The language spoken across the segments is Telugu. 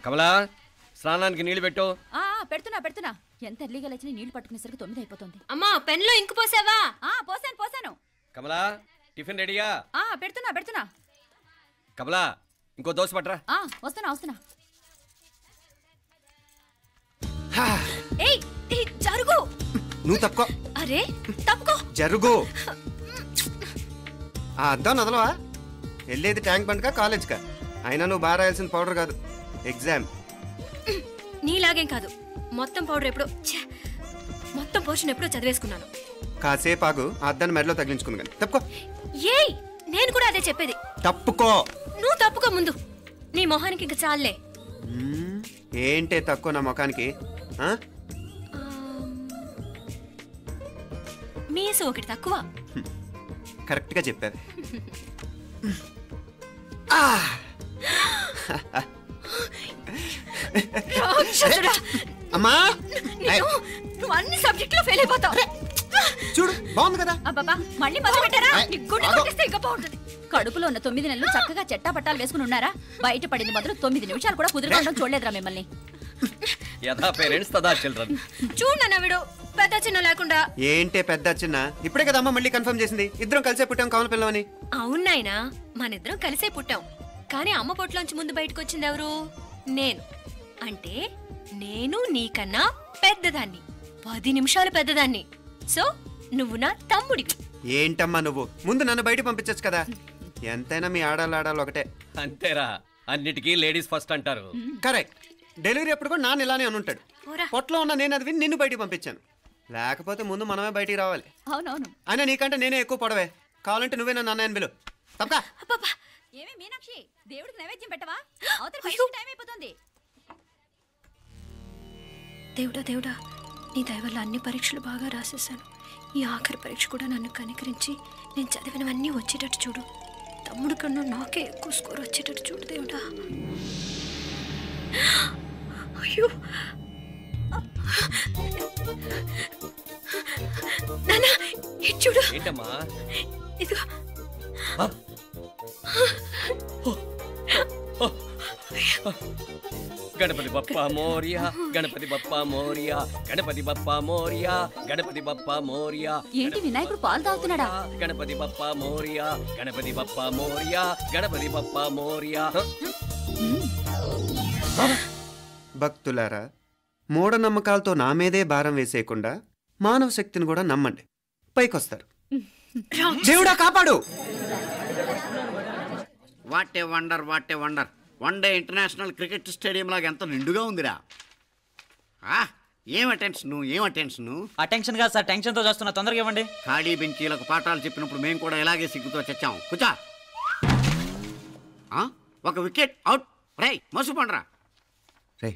కమలా స్నానానికి నీళ్లు పెట్టు. పెడుతున్నా. ఎంత ఎర్లీగా లేచిన నీళ్లు పట్టుకునేసరికి 9 అయిపోతుంది. అమ్మా పెన్లో ఇంకు పోసావా? పోసాను. కమలా టిఫిన్ రెడీయా? పెడుతున్నా. కమలా ఇంకో దోశ పట్రా. వస్తున్నా. ఏయ్ జరుగు. నువ్వు తప్పుకో. అరే తప్పుకో. జరుగు. అద్దాం నదలవా? వెళ్ళేది ట్యాంక్ బండ్కా కాలేజ్కా? అయినా నువ్వు బాగా రాయాల్సిన పౌడర్ కాదు, ఎగ్జామ్. నీలాగేం కాదు, మొత్తం పౌడర్ ఎప్పుడో మొత్తం పోర్షన్ ఎప్పుడో చదివేసుకున్నాను. కాసేపు ఆగు, ఆ అద్దాన్ని మెడలో తగిలించుకుంది కానీ. తప్పుకో. ఏయ్ నేను కూడా అదే చెప్పేది. తప్పుకో. నువ్వు తప్పుకో ముందు. నీ మొహానికి ఇంక చాలే. ఏంటే తక్కువ నా ముఖానికి? మీసు ఒకటి తక్కువ. కరెక్ట్ గా చెప్పారు. అమ్మా నువ్వు అన్ని సబ్జెక్టులో ఫెయిల్ అయిపోతావు. చూడు బాగుంది కదా. అబ్బబ్బా మళ్ళీ మొదలు పెట్టారా? ఇంకా బాగుంటుంది. కడుపులో ఉన్న 9 నెలలు చక్కగా చెట్టా పట్టాలు వేసుకుని ఉన్నారా? బయట పడింది మొదలు 9 నిమిషాలు కూడా కుదురుకోవడం చూడలేదురా మిమ్మల్ని. యథా పేరెంట్స్ తదా చిల్డ్రన్. చూడన్నా వీడు పెద్ద చిన్న లేకుండా. ఏంటే పెద్ద చిన్న? ఇప్పుడే కదా అమ్మ మళ్ళీ కన్ఫర్మ్ చేసింది ఇద్దరం కలిసే పుట్టాం కమల పిల్లవని. అవునాయనా మనిద్దరం కలిసే పుట్టాం, కానీ అమ్మ పొట్లోంచి ముందు బయటకు వచ్చింది ఎవరు? నేను. అంటే నేను నీకన్నా పెద్దదాన్ని, 10 నిమిషాలు పెద్దదాన్ని. సో నువ్వు నా తమ్ముడివి. ఏంటమ్మా నువ్వు? ముందు నన్ను బయట పంపించచ్చు కదా. ఎంతైనా మీ ఆడాలి ఒకటే. అంతేరా, అన్నిటికీ లేడీస్ ఫస్ట్ అంటారు. కరెక్ట్. డెలివరీ అప్పుడు కూడా నాన్న ఇలానే అనుంటాడు. పొట్టలో ఉన్న నేను అది విని నిన్ను బయటికి పంపించాను. లేకపోతే ముందు మనమే బయటికి రావాలి. అవునవును. అయినా నీకంటే నేనే ఎక్కువ పొడవే. కావాలంటే నువ్వే నన్ను అన్నయ్యను పిలు. తప్పకా. ఏమే మీనాక్షి, దేవుడికి నైవేద్యం పెట్టవా? టైం అయిపోతుంది. దేవుడా నీ దయ వల్ల అన్ని పరీక్షలు బాగా రాసేసాను. ఈ ఆఖరి పరీక్ష కూడా నన్ను కనికరించి నేను చదివినవన్నీ వచ్చేటట్టు చూడు. తమ్ముడు కన్నా నాకే ఎక్కువ స్కోర్ వచ్చేటట్టు చూడు దేవుడా. అయ్యో నాన్న ఇది చూడు. ఏంటమ్మా? ఇదిగో. గణపతి బప్పా మోరియా, గణపతి బప్పా మోరియా, గణపతి బప్పా మోరియా, గణపతి బప్పా మోరియా. ఏంటి వినాయకుడు పాలు తాగుతున్నాడా? గణపతి బప్పా మోరియా, గణపతి బప్పా మోరియా, గణపతి బప్పా మోరియా. భక్తులారా, మూఢనమ్మకాలతో నా మీదే భారం వేసేయకుండా మానవ శక్తిని కూడా నమ్మండి, పైకొస్తారు. దేవుడా కాపాడు. What a wonder, what a wonder. 1 day international cricket stadium లాగా ఎంత నిండుగా ఉందిరా. ఏం అటెన్షన్? అటెన్షన్ కాదు సార్, టెన్షన్తో చేస్తున్నా. తొందరగా ఇవ్వండి. ఖాళీ బెంచీలకు పాఠాలు చెప్పినప్పుడు మేము కూడా ఇలాగే సిగ్గుతో చచ్చాం. కూర్చో. ఒక వికెట్ అవుట్. రే మసు పండ్రా. రే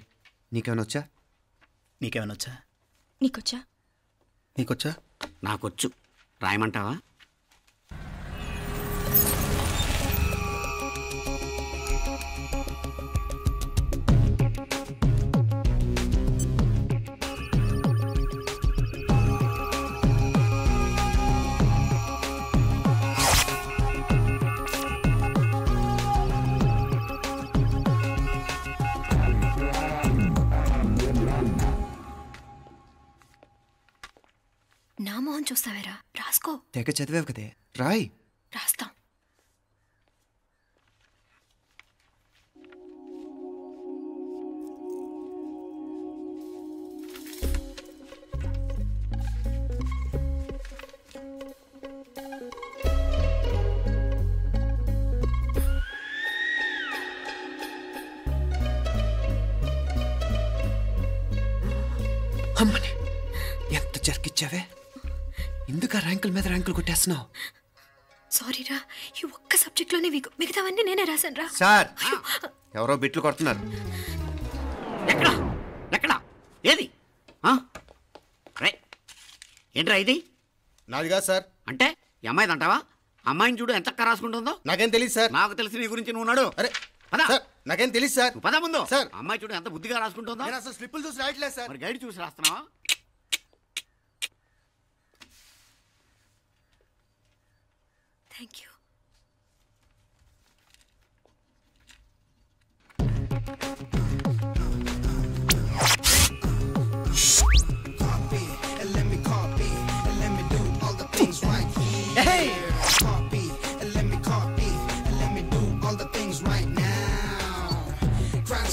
నీకేమైనా వచ్చా? నీకేమైనా వచ్చా? నీకొచ్చా? నాకొచ్చు. రాయమంటావా? నా మోహన్ చూస్తావేరా? రాసుకో. తెగ చదివావు కదే, రాయ్. రాస్తాం. అమ్మని ఎంత జరికిచ్చావే. ఎందుకు ర్యాంకుల మీద ర్యాంకులు కొట్టేస్తున్నావు? సారీరా, ఈ ఒక్క సబ్జెక్ట్లోనే వీకు, మిగతావన్నీ నేనే రాశాను రా. సార్ ఎవరో బిట్లు కొడుతున్నారు. ఎక్కడ ఏది? ఏంట్రా ఇది? నాది కాదు సార్. అంటే ఈ అమ్మాయిది అంటావా? అమ్మాయిని చూడు ఎంత రాసుకుంటుందో. నాకేం తెలియదు సార్. నాకు తెలిసి నీ గురించి నువ్వు నాడు. అరే నాకేం తెలియదు సార్. పద ముందు. సార్ అమ్మాయి చూడు ఎంత బుద్ధిగా రాసుకుంటుందో. నేను అసలు స్లిప్పులు చూసి రాయట్లేదు సార్. మరి గైడ్ చూసి రాస్తున్నావా? Thank you.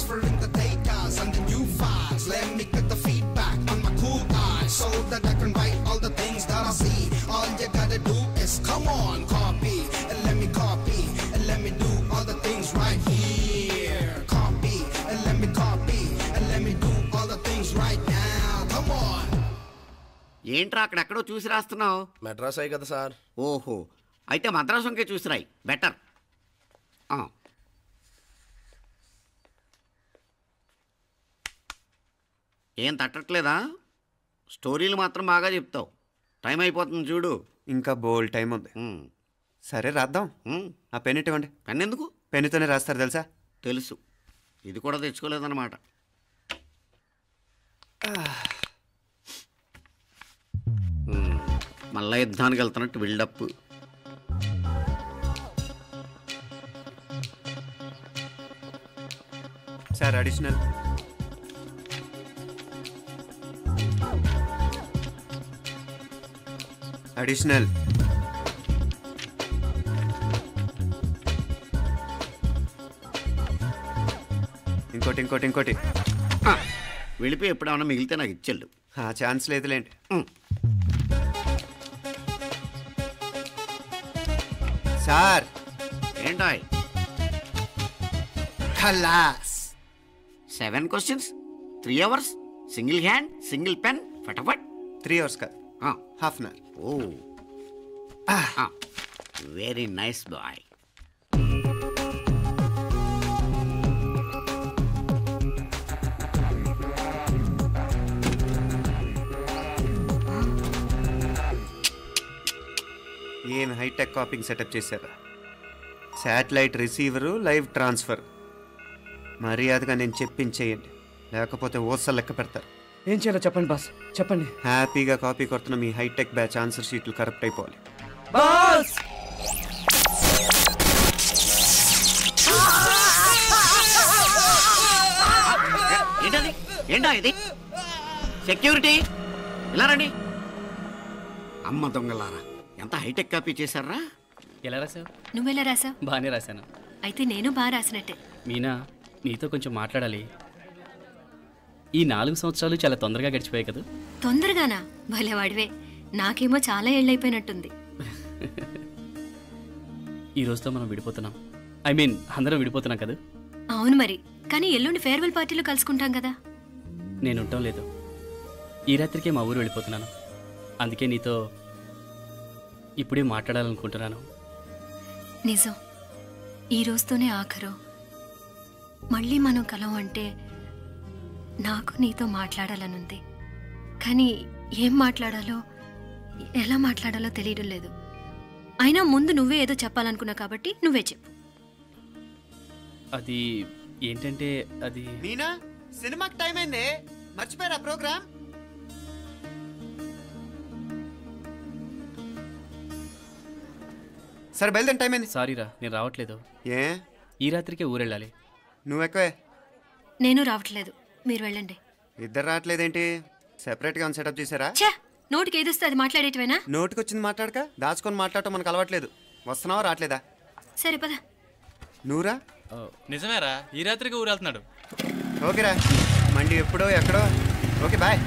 transferring the data, sending you files. Let me get the feedback on my cool eyes so that I can write all the things that I see. All you gotta do is come on, copy, and let me copy, and let me do all the things right here. Copy, and let me copy, and let me do all the things right now. Come on. ఏంట్రా అక్కడెక్కడో చూసి రాస్తున్నావు? మెడ్రాస్ అయ్యి కదా సార్. ఓహో, అయితే మద్రాసు వంకే చూసి రాయి, బెటర్. ఏం తట్టట్లేదా? స్టోరీలు మాత్రం బాగా చెప్తావు. టైం అయిపోతుంది చూడు. ఇంకా బోల్డ్ టైం ఉంది. సరే రాద్దాం. ఆ పెన్ ఇవ్వండి. పెన్ ఎందుకు? పెన్నుతోనే రాస్తారు తెలుసా? తెలుసు. ఇది కూడా తెచ్చుకోలేదన్నమాట. మళ్ళా యుద్ధానికి వెళ్తున్నట్టు బిల్డప్. Sir additional. అడిషనల్. ఇంకోటి ఇంకోటి ఇంకోటి. వెళ్ళిపోయి ఎప్పుడేమన్నా మిగిలితే నాకు ఇచ్చెళ్ళు. ఛాన్స్ లేదులేండి. సార్ ఏంటాయ్? ఖలాస్. 7 questions, 3 hours, single hand, single pen, ఫటాఫట్. 3 hours కాదు, half an hour. Oh, very nice boy. ఏం హైటెక్ కాపింగ్ సెటప్ చేశారా? Satellite receiver, live transfer. మర్యాదగా నేను చెప్పించేయండి, లేకపోతే ఓసలు లెక్క పెడతారు. ఏం చేయాలో చెప్పండి బాస్, చెప్పండి. హ్యాపీగా కాపీ కొడుతున్న మీ హైటెక్ బ్యాచ్ ఆన్సర్ షీట్లు కరెక్ట్ అయిపోవాలి. బాస్ ఏంటది? ఏంటా ఇది? సెక్యూరిటీ ఇలా రండి. అమ్మ దొంగలారా, ఎంత హైటెక్ కాపీ చేశారా? ఎలా రాసావు? నువ్వెలా రాసావు? బాగానే రాశాను. అయితే నేను బాగా రాసినట్టే. మీనా, నీతో కొంచెం మాట్లాడాలి. ఈ 4 సంవత్సరాలు చాలా తొందరగా గడిచిపోయాయి కదా? తొందరగానా? భలేవాడివే. నాకేమో చాలా ఏళ్ళైపోయినట్టుంది. ఈ రోజుతో మనం విడిపోతున్నాం. ఐ మీన్ అందరం విడిపోతున్నాం కదా? అవును మరి, కానీ ఎల్లుండి ఫేర్వెల్ పార్టీలో కలుసుకుంటాం కదా. నేను ఉండటం లేదు. ఈ రాత్రికే మా ఊరు వెళ్ళిపోతున్నాను. అందుకే నీతో ఇప్పుడే మాట్లాడాలనుకుంటున్నాను. నిజం, ఈ రోజుతోనే ఆఖరు. మళ్ళీ మనం కలం అంటే నాకు నీతో మాట్లాడాలనుంది. కానీ ఏం మాట్లాడాలో, ఎలా మాట్లాడాలో తెలియడం లేదు. అయినా ముందు నువ్వే ఏదో చెప్పాలనుకున్నావు కాబట్టి నువ్వే చెప్పు. అది ఏంటంటే, అది మీనా, సినిమాకి టైం అయింది, మర్చిపోయారా ప్రోగ్రామ్? సరే బయలుదేరి, టైం అయింది. సారీరా, నేను రావట్లేదు. ఏ? ఈ రాత్రికే ఊరెళ్ళాలి. నువ్వు ఎక్కువే. నేను రావట్లేదు, మీరు వెళ్ళండి. ఇద్దరు రావట్లేదేంటి? సెపరేట్గా ఏమైనా సెటప్ చేశారా? ఛే, నోటికి ఏదొస్తే అది మాట్లాడేటివేనా? నోటికి వచ్చింది మాట్లాడక దాచుకొని మాట్లాడటం మనకు అలవాట్లేదు. వస్తున్నావా రావట్లేదా? సరే పద. నువ్వురా. నిజమేరా, ఈ రాత్రికి ఊరు వెళ్తున్నాడు. ఓకేరా, మండి ఎప్పుడో ఎక్కడో. Okay bye.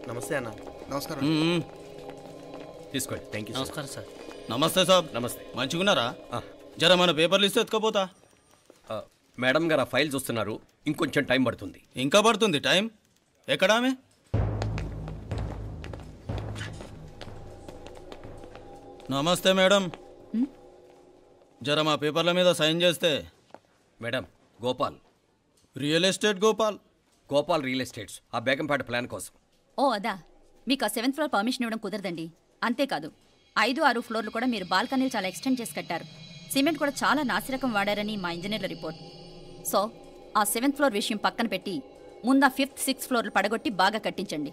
నమస్తే అన్న. నమస్కారం. తీసుకోండి. Thank you. నమస్కారం సార్. నమస్తే సాబ్. నమస్తే. మంచిగున్నారా? జర మన పేపర్లు ఇస్తే ఎత్తుకపోతా. మేడం గారు ఆ ఫైల్ చూస్తున్నారు, ఇంకొంచెం టైం పడుతుంది. ఇంకా పడుతుంది టైం? ఎక్కడ ఆమె? నమస్తే మేడం, జర మా పేపర్ల మీద సైన్ చేస్తే. Madam, Gopal. Real estate Gopal. Gopal real estates, ఆ బేగంపేట ప్లాన్ కోసం. ఓ అదా, మీకు ఆ 7th ఫ్లోర్ పర్మిషన్ ఇవ్వడం కుదరదండి. అంతేకాదు 5, 6 ఫ్లోర్లు కూడా మీరు బాల్కనీలు చాలా ఎక్స్టెండ్ చేసి కట్టారు. సిమెంట్ కూడా చాలా నాసిరకం వాడారని మా ఇంజనీర్ల రిపోర్ట్. సో ఆ 7th ఫ్లోర్ విషయం పక్కన పెట్టి ముందు ఆ 5th, 6th ఫ్లోర్లు పడగొట్టి బాగా కట్టించండి.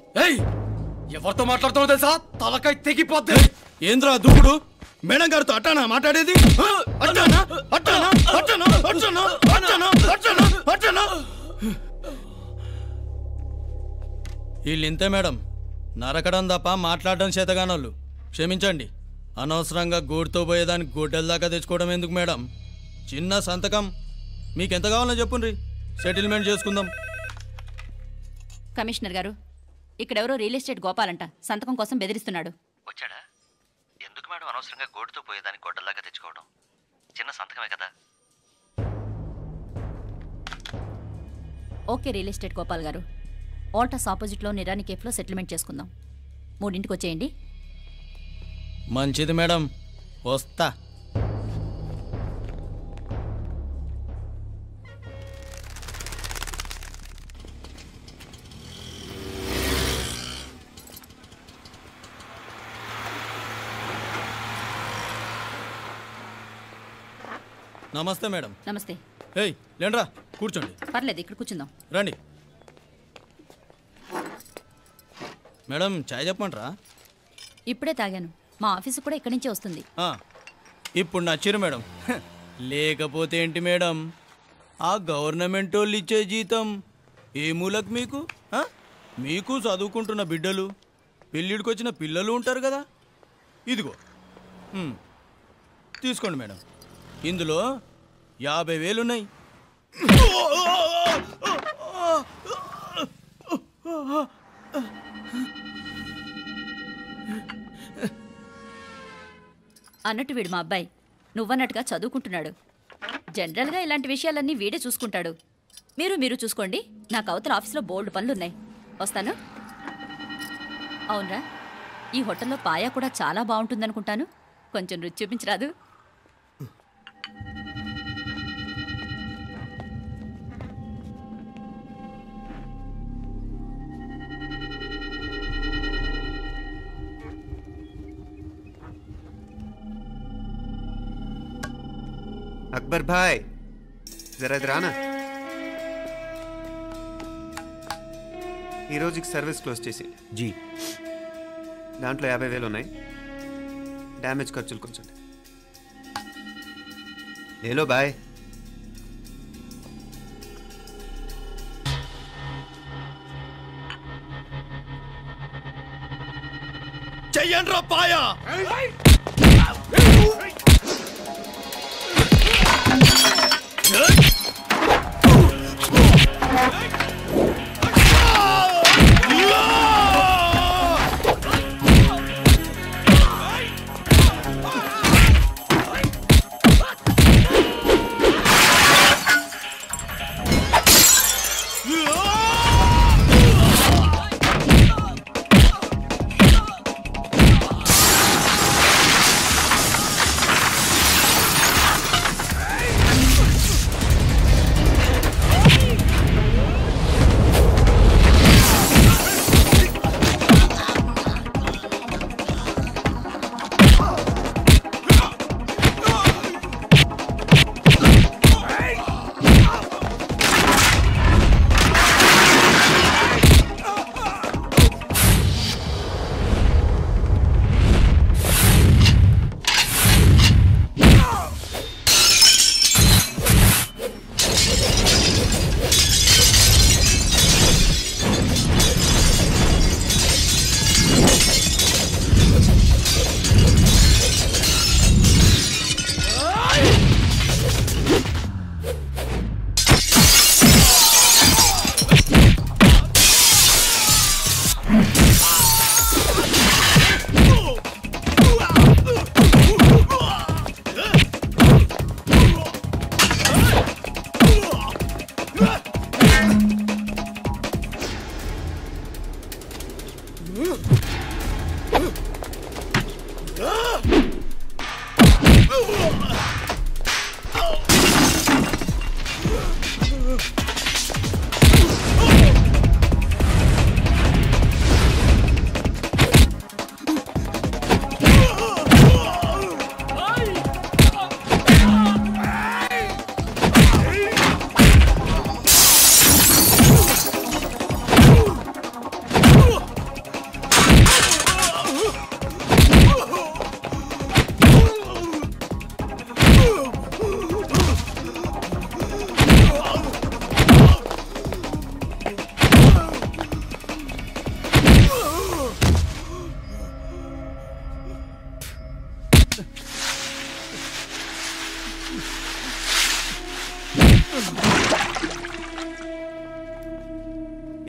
ఎవరితో మాట్లాడుతున్నావు తెలుసా? తలకాయ తెగిపోద్ది. ఏంద్రా దూకుడు? మేడం గారితో అట్టానా మాట్లాడేది? అట్టానా అట్టానా అట్టానా అట్టానా అట్టానా అట్టానా అట్టానా? వీళ్ళింతే మేడం, నరకడం తప్ప మాట్లాడడం చేతగానోళ్ళు. క్షమించండి, అనవసరంగా గోడుతో పోయేదానికి గొడ్డల దాకా తెచ్చుకోవడం ఎందుకు మేడం? చిన్న సంతకం మీకెంత కావాలో చెప్పుండ్రి, సెటిల్మెంట్ చేసుకుందాం. కమిషనర్ గారు, ఇక్కడెవరో రియల్ ఎస్టేట్ గోపాలంట సంతకం కోసం బెదిరిస్తున్నాడు. వచ్చాడా? ఎందుకు మేడం అనవసరంగా గోడుతో పోయేదానికి గొడ్డల్లాగా తెచ్చుకోవడం? చిన్న సంతకమే కదా. ఓకే రియల్ ఎస్టేట్ గోపాల్ గారు, ఆల్టాస్ ఆపోజిట్లో నిరాని కేఫ్లో సెటిల్మెంట్ చేసుకుందాం. 3ంటికి వచ్చేయండి. మంచిది మేడం, వస్తా. నమస్తే మేడం. నమస్తే. ఏయ్ లేండ్రా, కూర్చోండి. పర్లేదు, ఇక్కడ కూర్చుందాం. రండి మేడం, చాయ్ చెప్పమంటారా? ఇప్పుడే తాగాను. మా ఆఫీసు కూడా ఇక్కడి నుంచే వస్తుంది. ఇప్పుడు నచ్చిరు మేడం. లేకపోతే ఏంటి మేడం, ఆ గవర్నమెంట్ వాళ్ళు ఇచ్చే జీతం ఏ మూలకు మీకు? మీకు చదువుకుంటున్న బిడ్డలు, పెళ్ళిడికి వచ్చిన పిల్లలు ఉంటారు కదా. ఇదిగో తీసుకోండి మేడం, ఇందులో 50,000 ఉన్నాయి. అన్నట్టు వీడు మా అబ్బాయి నువ్వన్నట్టుగా చదువుకుంటున్నాడు. జనరల్గా ఇలాంటి విషయాలన్నీ వీడే చూసుకుంటాడు. మీరు చూసుకోండి. నాకు అవతల ఆఫీస్లో బోల్డ్ పనులున్నాయి. వస్తాను. అవునరా, ఈ హోటల్లో పాయా కూడా చాలా బాగుంటుందనుకుంటాను. కొంచెం రుచి చూపించరాదు? అక్బర్ భాయ్, జరా రానా. ఈ రోజుకి సర్వీస్ క్లోజ్ చేసి జీ. దాంట్లో 50,000 ఉన్నాయి. డ్యామేజ్ ఖర్చులు కొంచెం లేలో బాయ్. చెయ్యండ్రా పాయా.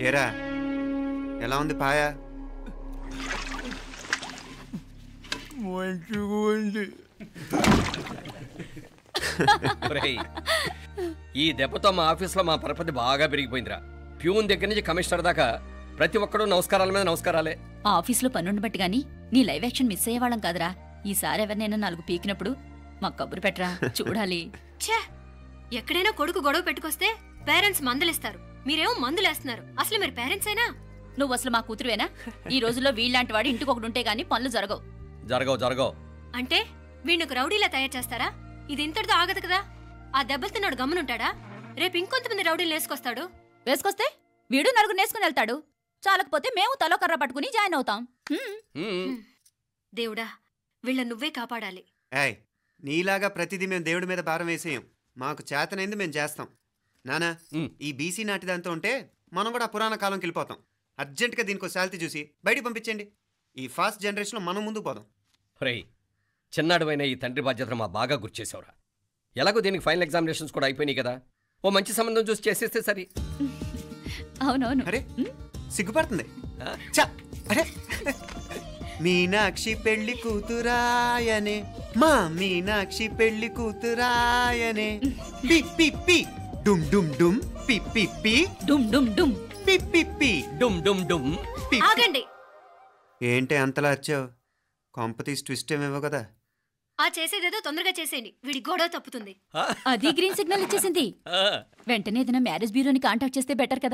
ఏరా ఎలా ఉంది పాయ? మంచిగా ఉంది. ఈ దెబ్బతో మా ఆఫీస్లో మా పరపతి బాగా పెరిగిపోయిందిరా. ప్యూన్ దగ్గర నుంచి కమిషనర్ దాకా ప్రతి ఒక్కడు నమస్కారాల మీద నమస్కారాలే. ఆ ఆఫీస్లో పనుండి బట్టి గాని నీ లైవ్ యాక్షన్ మిస్ అయ్యేవాళ్ళం కాదురా. ఈసారి ఎవరినైనా 4 పీకినప్పుడు మాకు కబురు పెట్టరా, చూడాలి. ఛే, ఎక్కడైనా కొడుకు గొడవ పెట్టుకొస్తే పేరెంట్స్ మందులేస్తారు, మీరేమో మందులేస్తున్నారు. అసలు మీరు పేరెంట్స్ అయినా? నువ్వు అసలు మా కూతురువేనా? ఈ రోజుల్లో వీళ్ళలాంటి వాడు ఇంటికి ఒకటి ఉంటే గానీ పనులు జరగవు. జరగవు అంటే వీణ్ణకు రౌడీలా తయారు చేస్తారా? ఇది ఇంతటితో ఆగదు కదా. ఆ దెబ్బలు తిన్నాడు గమ్మునుంటాడా? రేపు ఇంకొంతమంది రౌడీలు వేసుకొస్తాడు. వేసుకొస్తే వీడు 4 నేసుకుని వెళ్తాడు. చాలకపోతే మేము తలో కర్ర పట్టుకుని జాయిన్ అవుతాం. దేవుడా, వీళ్ళ నువ్వే కాపాడాలి. ఏయ్, నీలాగా ప్రతిదీ మేము దేవుడి మీద భారం వేసేయం. మాకు చేతనైంది మేము చేస్తాం. నానా, ఈ బీసీ నాటిదంతా ఉంటే మనం కూడా పురాణ కాలంకి వెళ్ళిపోతాం. అర్జెంటుగా దీనికి శాలిటీ చూసి బయటికి పంపించండి. ఈ ఫాస్ట్ జనరేషన్లో మనం ముందుకు పోదాం. రే, చిన్నాడువైన ఈ తండ్రి బాధ్యతను మా బాగా గుర్చేసావురా. ఎలాగో దీనికి ఫైనల్ ఎగ్జామినేషన్స్ కూడా అయిపోయినాయి కదా, ఓ మంచి సంబంధం చూసి చేసేస్తే సరి. అవునవును. అరే సిగ్గుపడుతుంది. అరే మీనాక్షి పెళ్లి కూతురాయనే, మా మీనాక్షి పెళ్లి కూతురాయనే. పి పి పి డుమ్ డుమ్ డుమ్ పి పి పి డుమ్ డుమ్ డుమ్ పి పి పి డుమ్ డుమ్ డుమ్. ఆగండి. ఏంటి అంతలా వచ్చావు? కాంపతీస్ ట్విస్ట్ ఏమేవో కదా. ఆ చేసేదేదో తొందరగా చేసేయండి, వీడి గొడవ తప్పుతుంది. అది గ్రీన్ సిగ్నల్ ఇచ్చేసింది. వెంటనే ఏదైనా మ్యారేజ్ బ్యూరోని కాంటాక్ట్ చేస్తే బెటర్ కదా.